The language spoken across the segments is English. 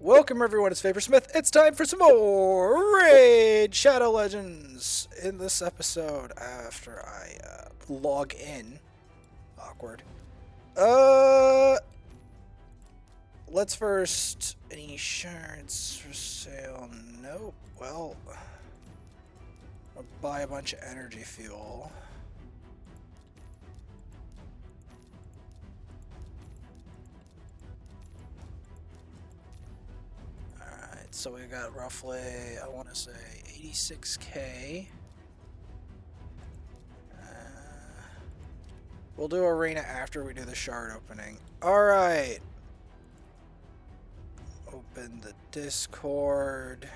Welcome everyone, it's Vaporsmith. It's time for some more Raid Shadow Legends. In this episode, after I log in, awkward. Let's first, any insurance for sale? Nope. Well, I'll buy a bunch of energy fuel. So we got roughly, I want to say, 86k. We'll do arena after we do the shard opening. Alright. Open the Discord.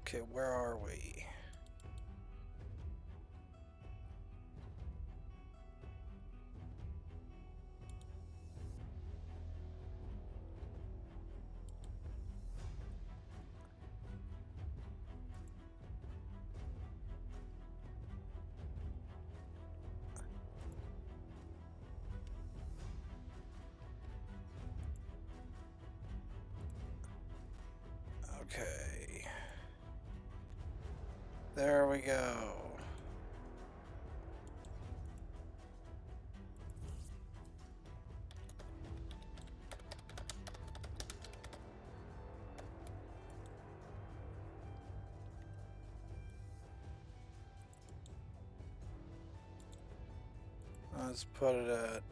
Okay, where are we? Okay. There we go. Let's put it at...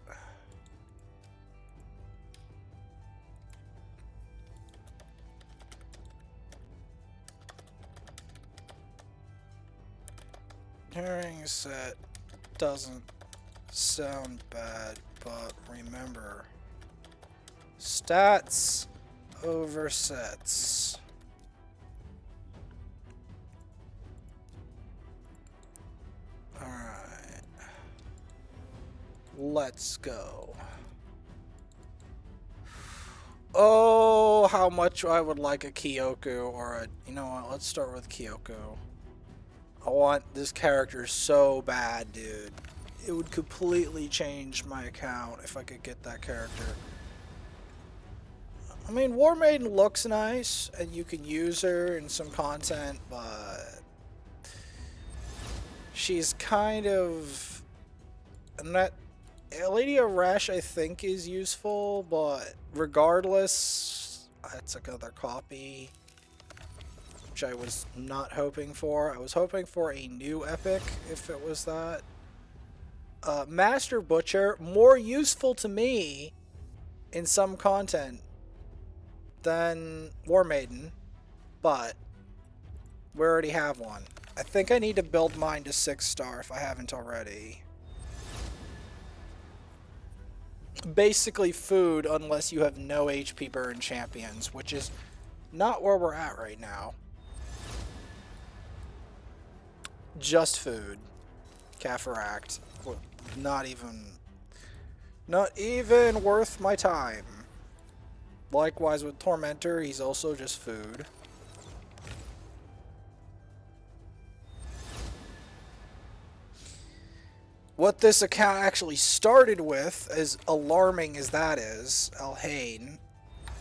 Hearing set doesn't sound bad, but remember, stats over sets. Alright. Let's go. Oh, how much I would like a Kyoku or a... You know what, let's start with Kyoku. I want this character so bad, dude. It would completely change my account if I could get that character. I mean, War Maiden looks nice, and you can use her in some content, but... she's kind of... not... Lady Arash, I think, is useful, but regardless, that's another copy. Which I was not hoping for. I was hoping for a new epic, if it was that. Master Butcher, more useful to me in some content than War Maiden, but we already have one. I think I need to build mine to 6-star if I haven't already. Basically food unless you have no HP burn champions, which is not where we're at right now. Just food. Cafferact. Not even worth my time. Likewise with Tormentor, he's also just food. What this account actually started with, as alarming as that is, Alhain,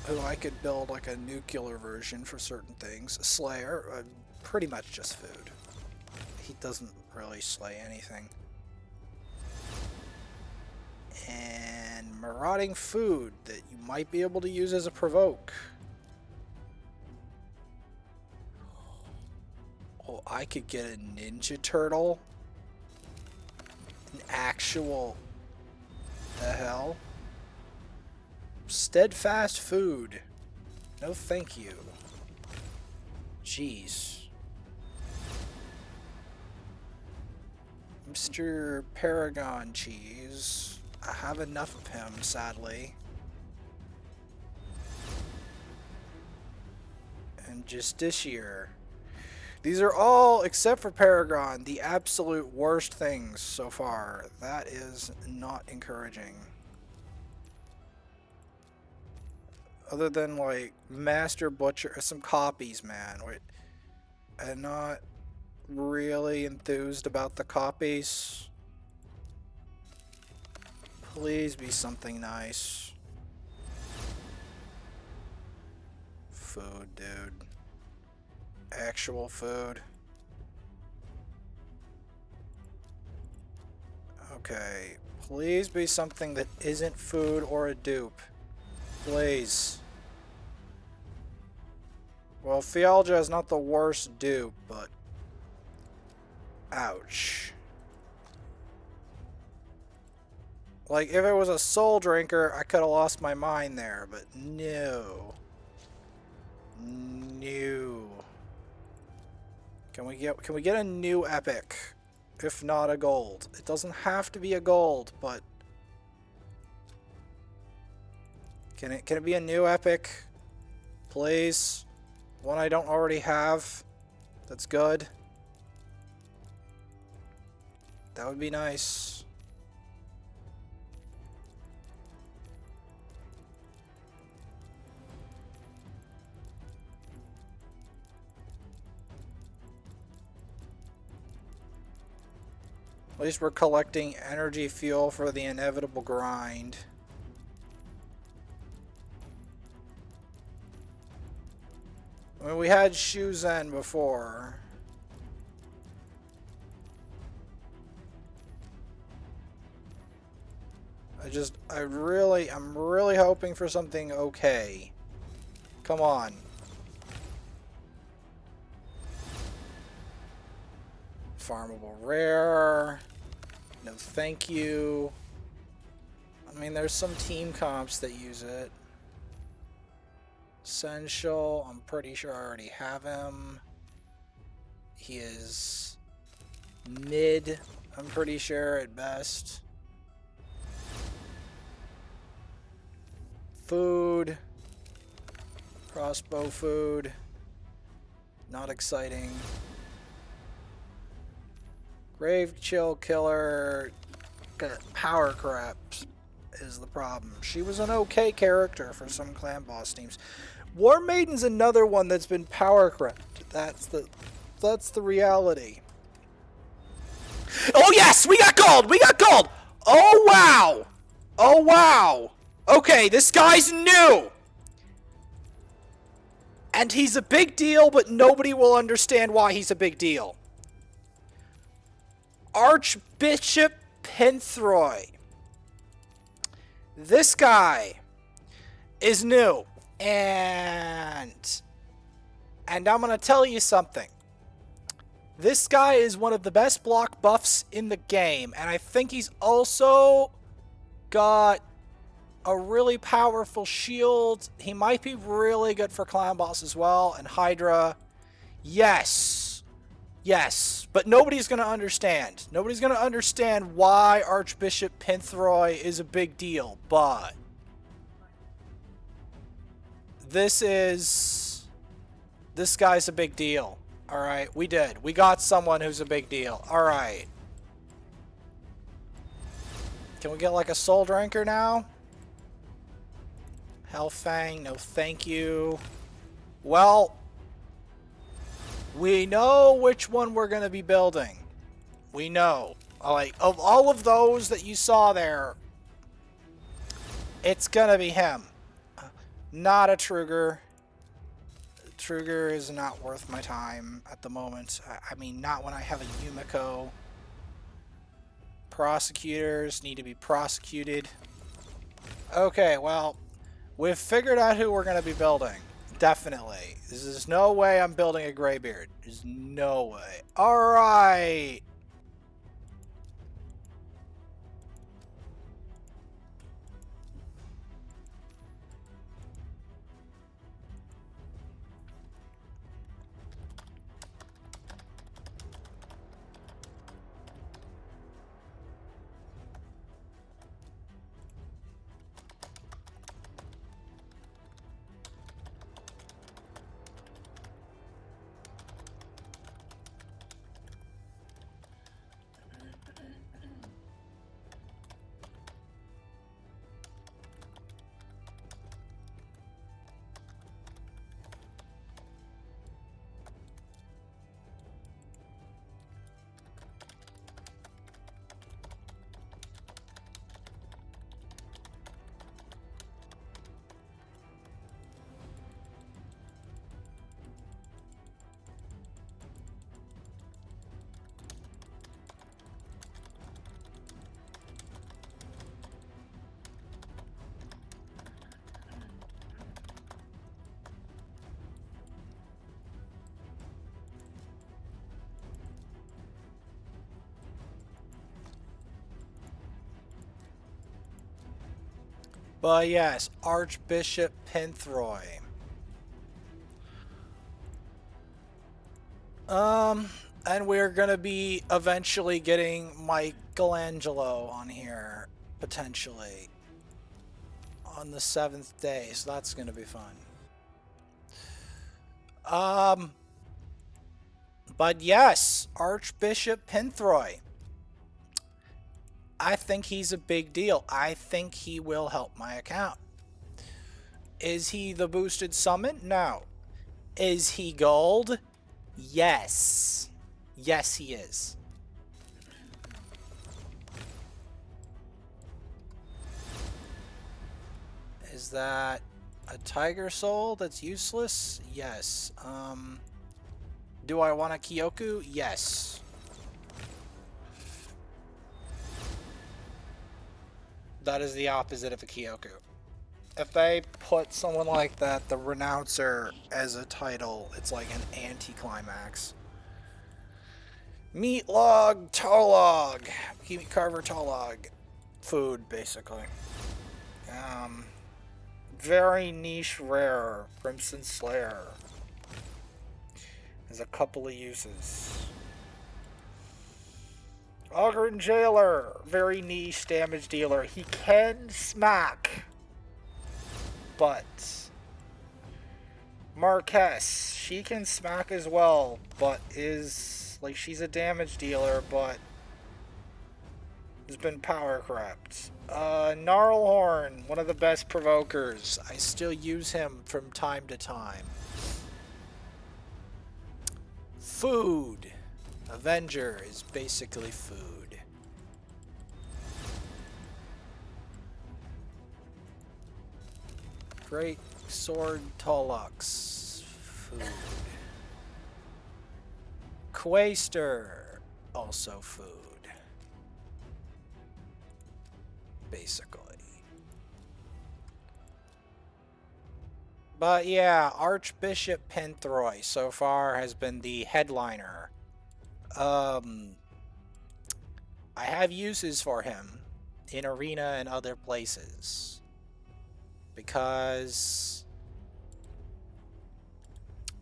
who I could build like a nuclear version for certain things. Slayer, pretty much just food. He doesn't really slay anything. And marauding food that you might be able to use as a provoke. Oh, I could get a ninja turtle. An actual... the hell? Steadfast food. No thank you. Jeez. Mr. Paragon Cheese. I have enough of him, sadly. And Justiciar. These are all, except for Paragon, the absolute worst things so far. That is not encouraging. Other than, like, Master Butcher, some copies, man. Wait. and not really enthused about the copies. Please be something nice. Food, dude. Actual food. Okay. Please be something that isn't food or a dupe. Please. Well, Fialja is not the worst dupe, but... ouch. Like, if it was a soul drinker, I could have lost my mind there, but no. No. Can we get a new epic? If not a gold. It doesn't have to be a gold, but can it be a new epic? Please? One I don't already have. That's good. That would be nice. At least we're collecting energy fuel for the inevitable grind. I mean, we had Shuzen before. I'm really hoping for something okay. Come on. Farmable rare. No thank you. I mean, there's some team comps that use it. Essential, I'm pretty sure I already have him. He is mid, I'm pretty sure at best. Food. Crossbow food. Not exciting. Grave Chill Killer. Power crap is the problem. She was an okay character for some clan boss teams. War Maiden's another one that's been power crept. That's the reality. Oh yes, we got gold. We got gold. Oh wow. Oh wow. Okay, this guy's new. And he's a big deal, but nobody will understand why he's a big deal. Archbishop Pinthroy. This guy is new. And I'm going to tell you something. This guy is one of the best block buffs in the game. And I think he's also got a really powerful shield. He might be really good for clan boss as well. And Hydra. Yes. Yes. But nobody's going to understand. Nobody's going to understand why Archbishop Pinthroy is a big deal. But this guy's a big deal. Alright, we did. We got someone who's a big deal. Alright. Can we get like a soul drinker now? Hellfang, no thank you. Well, we know which one we're going to be building. We know. Like, of all of those that you saw there, it's going to be him. Not a Trigger. Trigger is not worth my time at the moment. I mean, not when I have a Yumiko. Prosecutors need to be prosecuted. Okay, well, we've figured out who we're going to be building. Definitely. There's no way I'm building a Greybeard. There's no way. Alright. But yes, Archbishop Pinthroy. And we're gonna be eventually getting Michelangelo on here, potentially, on the 7th day, so that's gonna be fun. But yes, Archbishop Pinthroy. I think he's a big deal. I think he will help my account. Is he the boosted summon? No. Is he gold? Yes. Yes, he is. Is that a tiger soul that's useless? Yes. Do I want a Kyoku? Yes. That is the opposite of a Kyoku. If they put someone like that, the Renouncer, as a title, it's like an anticlimax. Meat log, toe log. Keep carver toe log. Food, basically. Very niche rare. Crimson Slayer. Has a couple of uses. Ogren Jailer. Very niche damage dealer. He can smack. But Marquez, she can smack as well, but is like she's a damage dealer, but has been power crept. Gnarlhorn, one of the best provokers. I still use him from time to time. Food. Avenger is basically food. Great Sword Tolux. Food. Quaster. Also food. Basically. But yeah, Archbishop Pinthroy so far has been the headliner. I have uses for him in Arena and other places. Because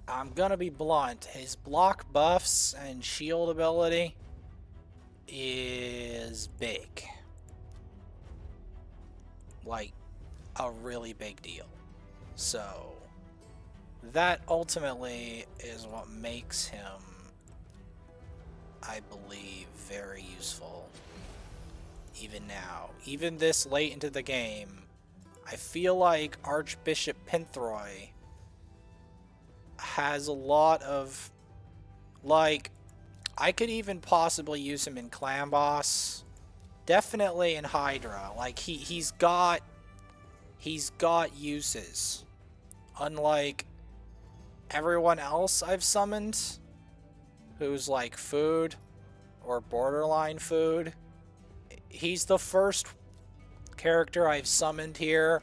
I'm gonna be blunt, his block buffs and shield ability is big. Like, a really big deal. So, that ultimately is what makes him, I believe, very useful. Even now. Even this late into the game, I feel like Archbishop Pinthroy has a lot of, like, I could even possibly use him in Clan Boss. Definitely in Hydra. Like, he's got uses. Unlike everyone else I've summoned, who's like food or borderline food. He's the first character I've summoned here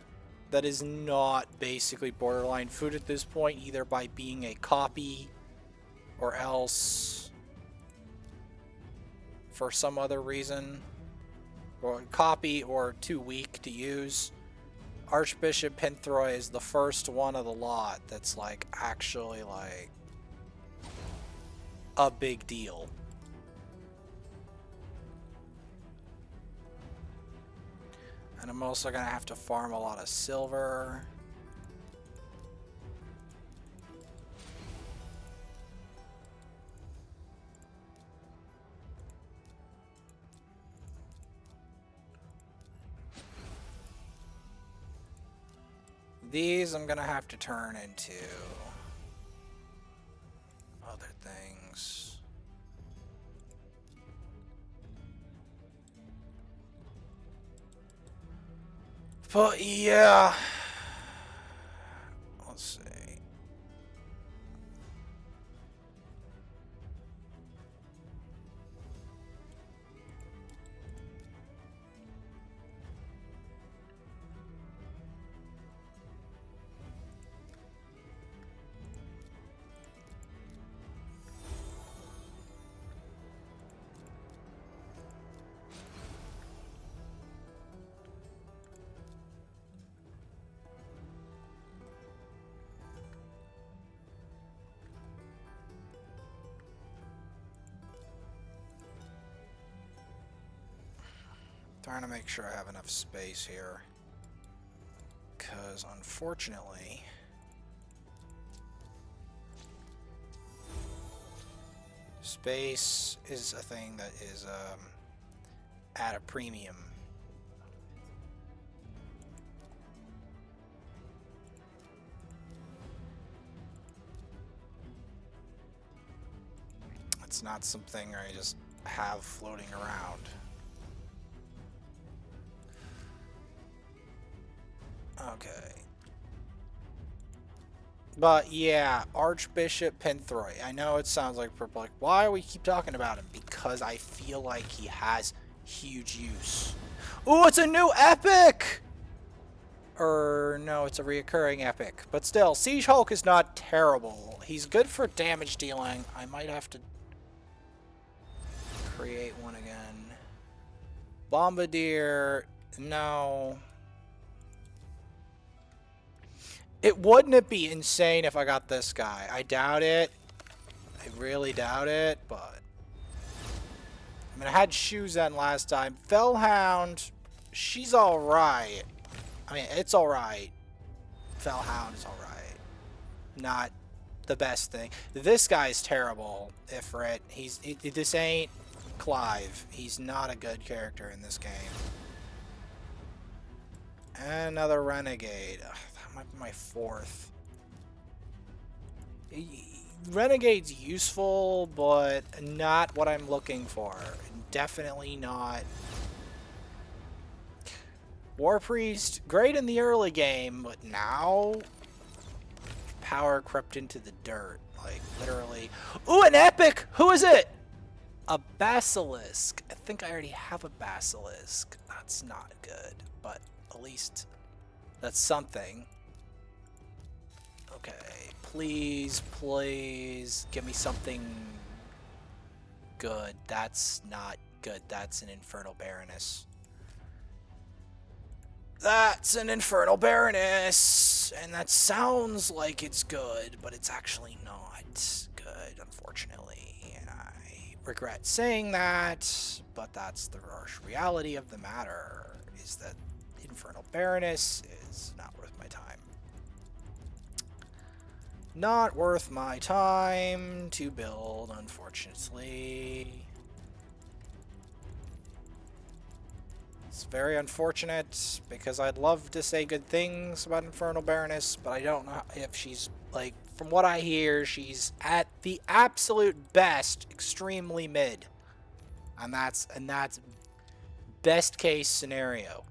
that is not basically borderline food at this point, either by being a copy or else for some other reason, or copy or too weak to use. Archbishop Pinthroy is the first one of the lot that's like actually like a big deal. And I'm also gonna have to farm a lot of silver. These I'm gonna have to turn into other things. But yeah, let's see. Trying to make sure I have enough space here. Because, unfortunately... space is a thing that is at a premium. It's not something I just have floating around. Okay. But yeah, Archbishop Pinthroy. I know it sounds like purple. Like, why do we keep talking about him? Because I feel like he has huge use. Ooh, it's a new epic! Or no, it's a reoccurring epic. But still, Siege Hulk is not terrible. He's good for damage dealing. I might have to create one again. Bombardier, no. Wouldn't it be insane if I got this guy? I doubt it. I really doubt it, but... I mean, I had Shuzen last time. Fellhound, she's alright. I mean, it's alright. Fellhound is alright. Not the best thing. This guy's terrible, Ifrit. This ain't Clive. He's not a good character in this game. Another Renegade. Ugh, that might be my fourth. Renegade's useful, but not what I'm looking for. Definitely not. War Priest, great in the early game, but now power crept into the dirt. Like, literally. Ooh, an epic! Who is it? A Basilisk. I think I already have a Basilisk. That's not good, but at least that's something. Okay, please, please give me something good. That's not good. That's an Infernal Baroness. That's an Infernal Baroness! And that sounds like it's good, but it's actually not good, unfortunately. And I regret saying that, but that's the harsh reality of the matter, is that Infernal Baroness is not worth my time. Not worth my time to build, unfortunately. It's very unfortunate, because I'd love to say good things about Infernal Baroness, but I don't know if she's, like, from what I hear, she's at the absolute best, extremely mid. And that's best case scenario.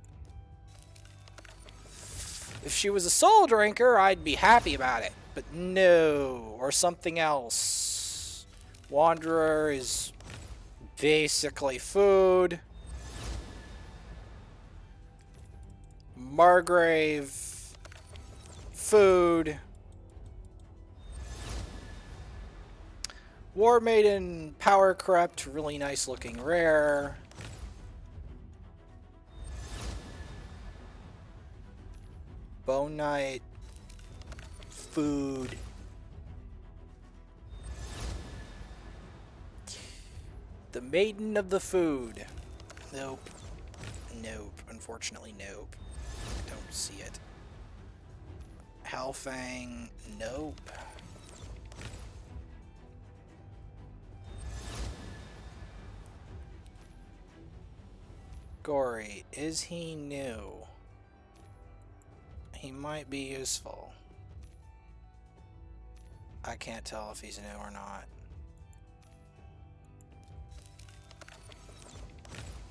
If she was a Soul Drinker, I'd be happy about it. But no, or something else. Wanderer is basically food. Margrave, food. War Maiden, Power Corrupt, really nice looking rare. Bone Knight, food. The Maiden of the Food. Nope. Nope. Unfortunately, nope. I don't see it. Hellfang, nope. Gory, is he new? He might be useful. I can't tell if he's new or not.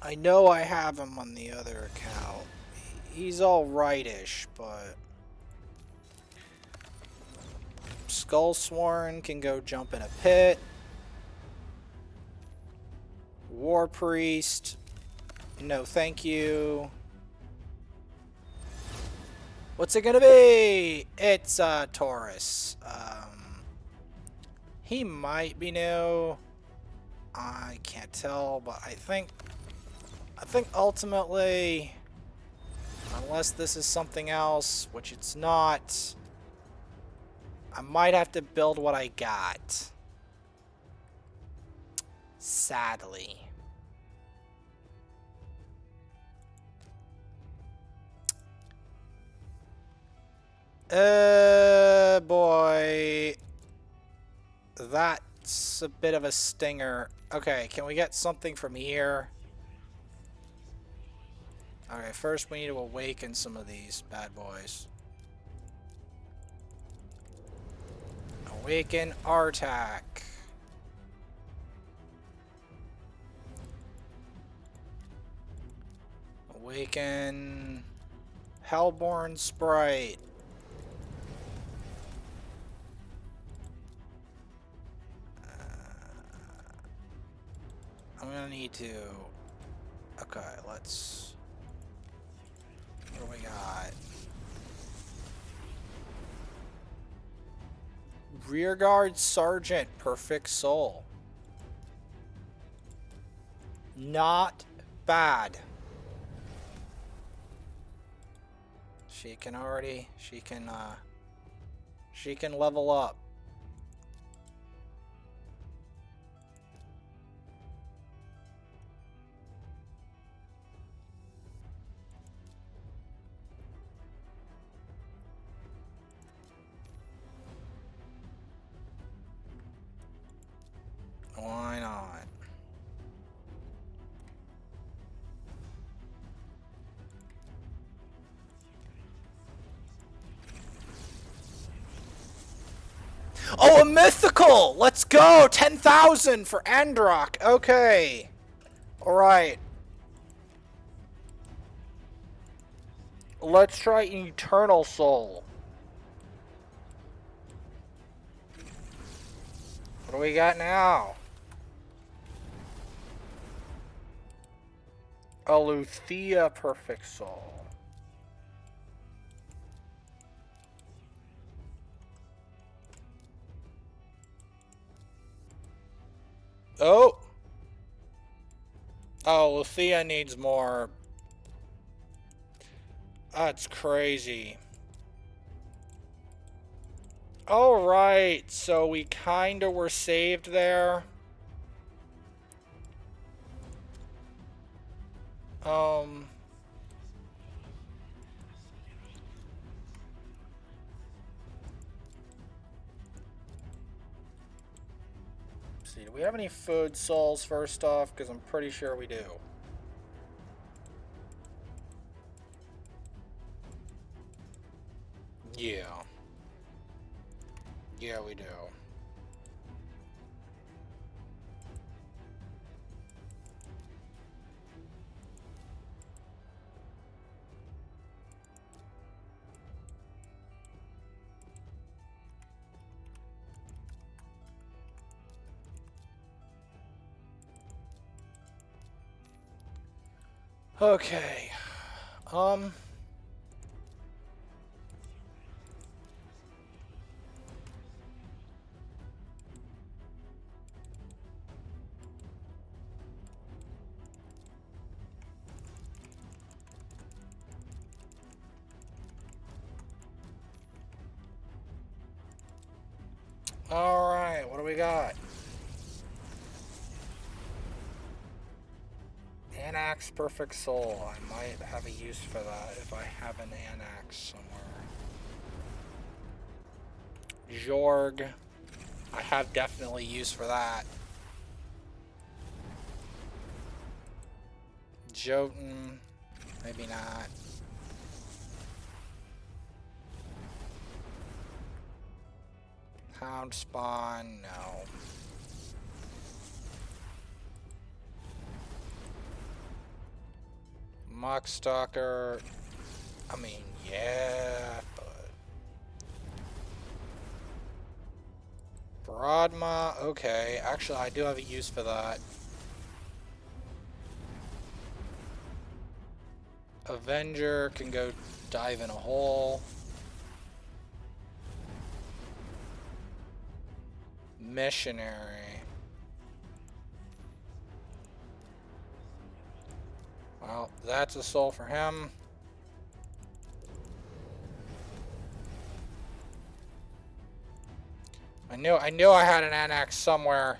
I know I have him on the other account. He's alright-ish, but... Skullsworn can go jump in a pit. War Priest. No, thank you. What's it gonna be? It's Taurus. He might be new. I can't tell, but I think ultimately, unless this is something else, which it's not, I might have to build what I got. Sadly. Boy. That's a bit of a stinger. Okay, can we get something from here? Okay, first we need to awaken some of these bad boys. Awaken Artak. Awaken Hellborn Sprite. I'm gonna need to... Okay, let's... What do we got? Rearguard Sergeant, Perfect Soul. Not bad. She can level up. Why not? Oh, a mythical! Let's go! 10,000 for Androck. Okay. Alright. Let's try Eternal Soul. What do we got now? Aletheia Perfect Soul. Oh! Oh, Aletheia needs more. That's crazy. Alright, so we kinda were saved there. See, do we have any food souls first off? Because I'm pretty sure we do. Yeah. Yeah, we do. Okay. Alright, what do we got? Anax Perfect Soul. I might have a use for that if I have an Anax somewhere. Jorg. I have definitely use for that. Jotun. Maybe not. Hound Spawn. No. Muckstalker. I mean, yeah, but... Broadma. Okay. Actually, I do have a use for that. Avenger can go dive in a hole. Missionary. Well, that's a soul for him. I knew I had an Anax somewhere.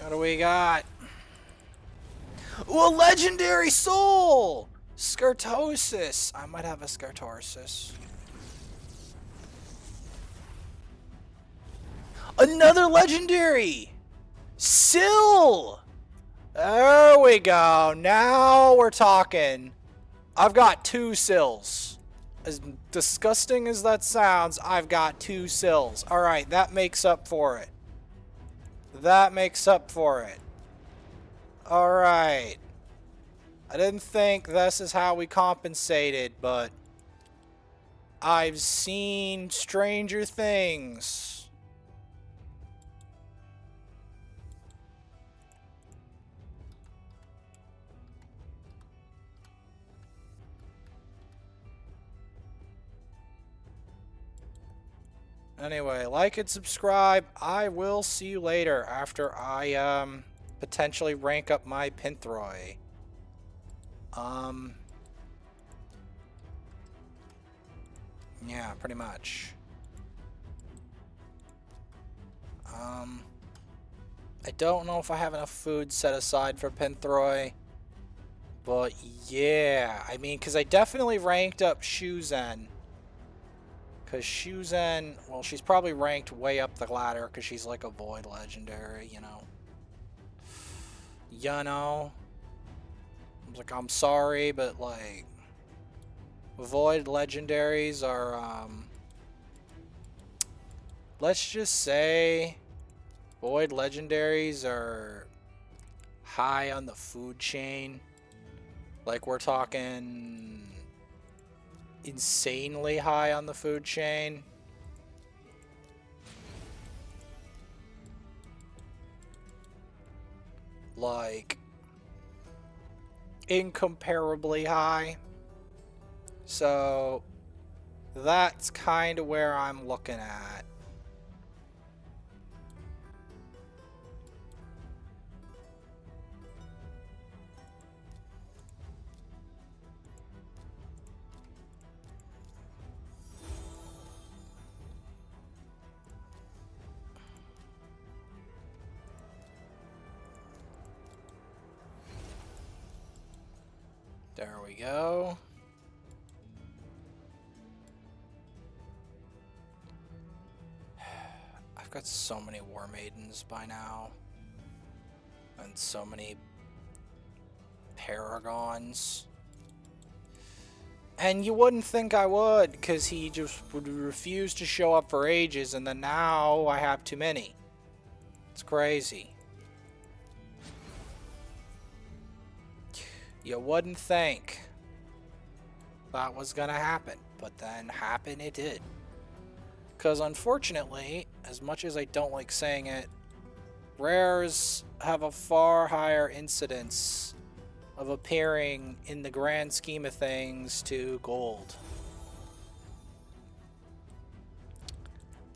What do we got? Ooh, a legendary soul! Scartosis. I might have a Scartosis. Another legendary! Sill! There we go. Now we're talking. I've got 2 Sills. As disgusting as that sounds, I've got 2 Sills. Alright, that makes up for it. That makes up for it. Alright. I didn't think this is how we compensated, but I've seen stranger things. Anyway, like and subscribe. I will see you later after I potentially rank up my Pinthroi. Yeah, pretty much. I don't know if I have enough food set aside for Pinthroi. But yeah, I mean, because I definitely ranked up Shuzen. Because Shuzen, well, she's probably ranked way up the ladder because she's like a Void Legendary, you know. You know? I was like, I'm sorry, but like, Void Legendaries are, let's just say, Void Legendaries are high on the food chain. Like, we're talking insanely high on the food chain. Like, incomparably high. So, that's kind of where I'm looking at. There we go. I've got so many War Maidens by now. And so many Paragons. And you wouldn't think I would, because he just would refuse to show up for ages, and then now I have too many. It's crazy. You wouldn't think that was gonna happen, but then happen it did. Because unfortunately, as much as I don't like saying it, rares have a far higher incidence of appearing in the grand scheme of things to gold.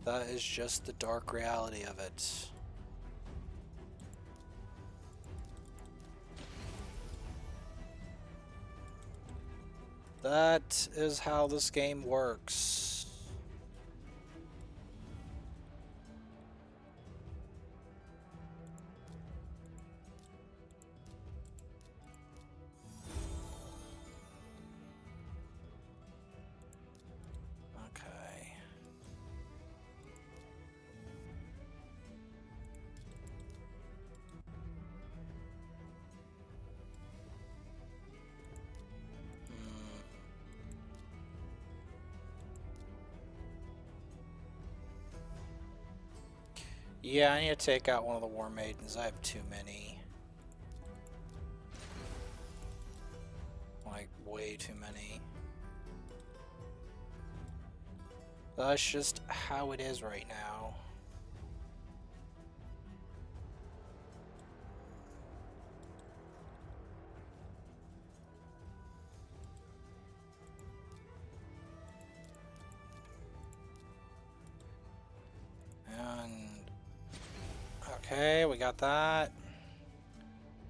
That is just the dark reality of it. That is how this game works. Okay. Yeah, I need to take out one of the War Maidens. I have too many. Like, way too many. That's just how it is right now. Okay, we got that.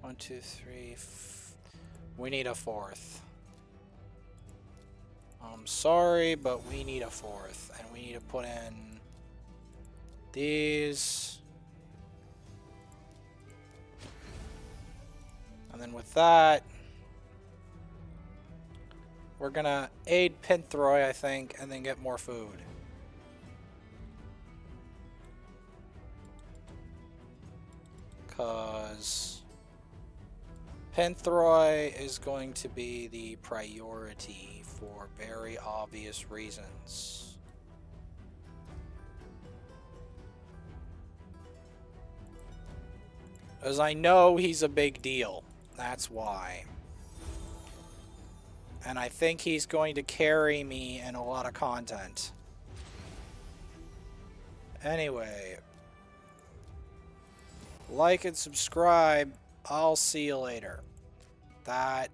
1, 2, 3. We need a 4th. I'm sorry, but we need a 4th. And we need to put in these. And then with that, we're gonna aid Pinthroy, I think, and then get more food. Because Pinthroy is going to be the priority for very obvious reasons. As I know he's a big deal. That's why. And I think he's going to carry me in a lot of content. Anyway. Like and subscribe. I'll see you later. I'm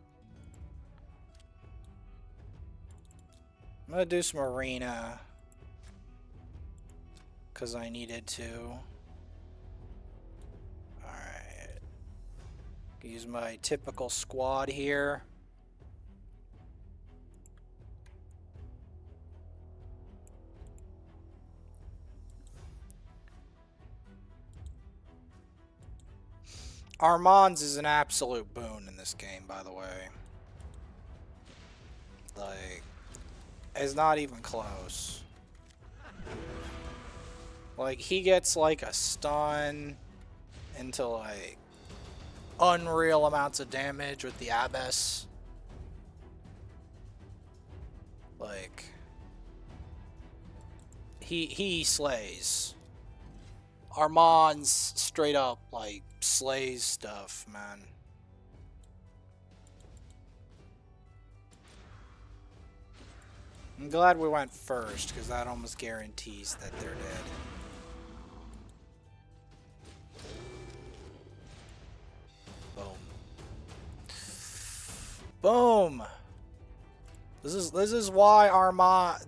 gonna do some arena. Because I needed to. Alright. Use my typical squad here. Armand's is an absolute boon in this game, by the way. Like, it's not even close. Like, he gets like a stun into like unreal amounts of damage with the Abyss. Like, he slays. Armand's straight up like slays stuff, man. I'm glad we went first, because that almost guarantees that they're dead. Boom. Boom. This is why Armand's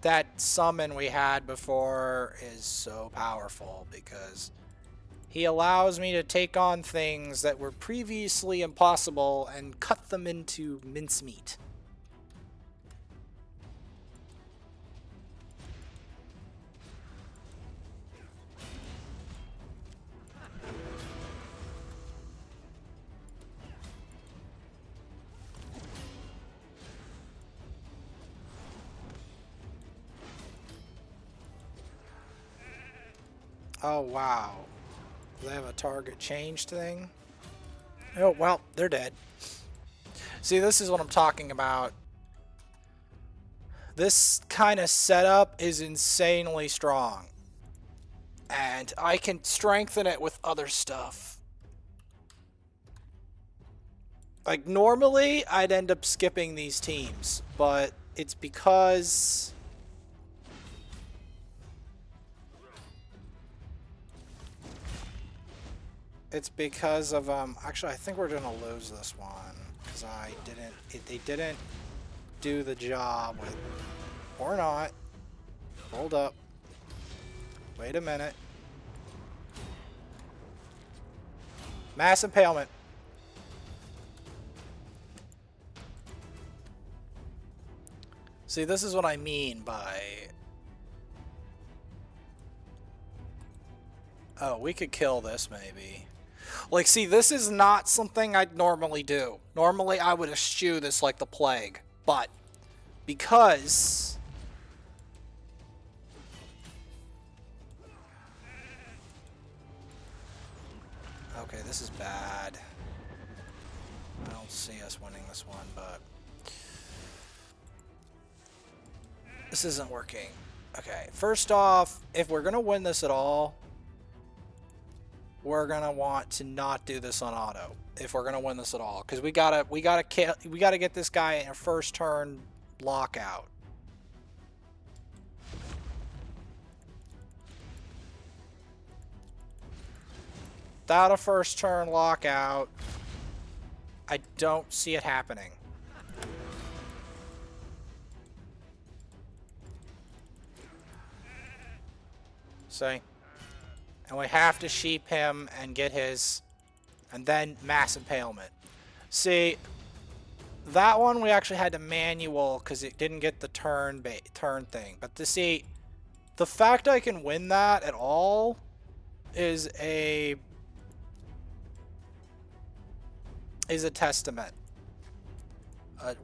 that summon we had before is so powerful, because he allows me to take on things that were previously impossible and cut them into mincemeat. Oh, wow. Do they have a target change thing? Oh, well, they're dead. See, this is what I'm talking about. This kind of setup is insanely strong. And I can strengthen it with other stuff. Like, normally, I'd end up skipping these teams. But it's because... It's because of, actually, I think we're gonna lose this one, because they didn't do the job with, or not. Hold up. Wait a minute. Mass impalement. See, this is what I mean by... Oh, we could kill this, maybe. Like, see, this is not something I'd normally do. Normally, I would eschew this like the plague. But, because... Okay, this is bad. I don't see us winning this one, but... This isn't working. Okay, first off, if we're going to win this at all... We're gonna want to not do this on auto if we're gonna win this at all, because we gotta get this guy in a first turn lockout. Without a first turn lockout, I don't see it happening. See? And we have to sheep him and get his... And then mass impalement. See, that one we actually had to manual because it didn't get the turn thing. But to see, the fact I can win that at all is a is a testament.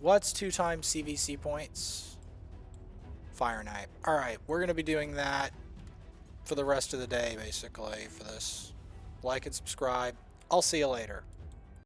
What's 2 times CVC points? Fire Knight. Alright, we're going to be doing that for the rest of the day, basically, for this. Like and subscribe. I'll see you later.